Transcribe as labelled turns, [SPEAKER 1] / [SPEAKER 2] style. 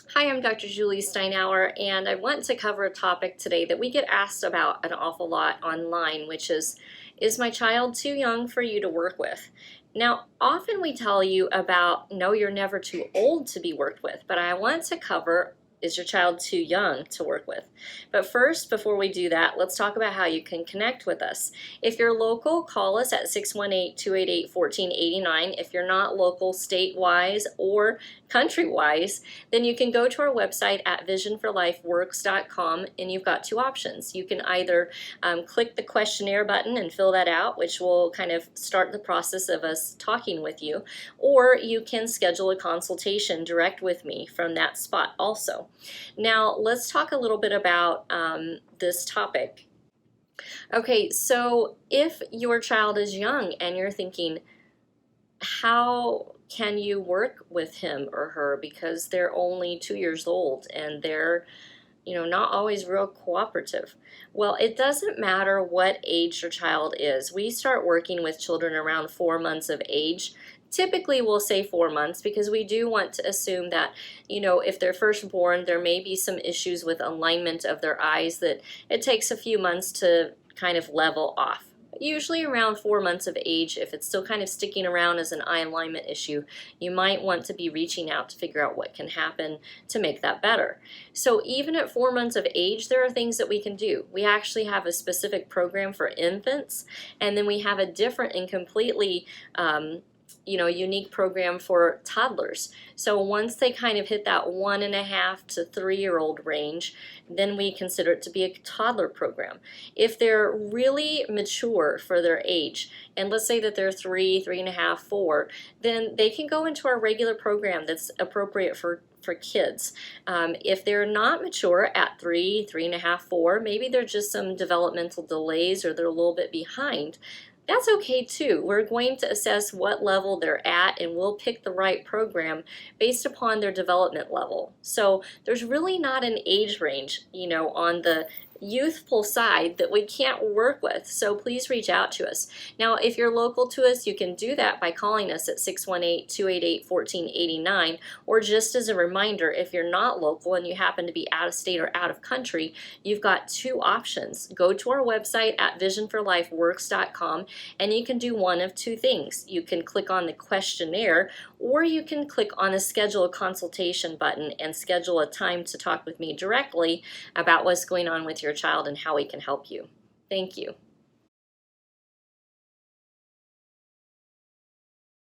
[SPEAKER 1] Hi, I'm Dr. Julie Steinauer, and I want to cover a topic today that we get asked about an awful lot online, which is my child too young for you to work with? Now, often we tell you about, no, you're never too old to be worked with, but I want to cover, is your child too young to work with? But first, before we do that, let's talk about how you can connect with us. If you're local, call us at 618-288-1489. If you're not local, state-wise or country-wise, then you can go to our website at visionforlifeworks.com, and you've got two options. You can either click the questionnaire button and fill that out, which will kind of start the process of us talking with you, or you can schedule a consultation direct with me from that spot also. Now, let's talk a little bit about this topic. Okay, so if your child is young and you're thinking, how can you work with him or her because they're only 2 years old and they're not always real cooperative? Well, it doesn't matter what age your child is. We start working with children around 4 months of age. Typically, we'll say 4 months because we do want to assume that, if they're first born, there may be some issues with alignment of their eyes that it takes a few months to kind of level off. Usually around 4 months of age, if it's still kind of sticking around as an eye alignment issue, you might want to be reaching out to figure out what can happen to make that better. So even at 4 months of age, there are things that we can do. We actually have a specific program for infants, and then we have a different and completely unique program for toddlers. So once they kind of hit that 1.5 to 3-year-old range, then we consider it to be a toddler program. If they're really mature for their age, and let's say that they're 3.5, 4, then they can go into our regular program that's appropriate for kids. If they're not mature at 3.5, 4, maybe there's just some developmental delays or they're a little bit behind, that's okay too. We're going to assess what level they're at, and we'll pick the right program based upon their development level. So there's really not an age range, on the youthful side that we can't work with. So please reach out to us. Now, if you're local to us, you can do that by calling us at 618-288-1489, or just as a reminder, if you're not local and you happen to be out of state or out of country, you've got two options. Go to our website at visionforlifeworks.com, and you can do one of two things. You can click on the questionnaire, or you can click on the schedule a consultation button and schedule a time to talk with me directly about what's going on with your child and how we can help you. Thank you.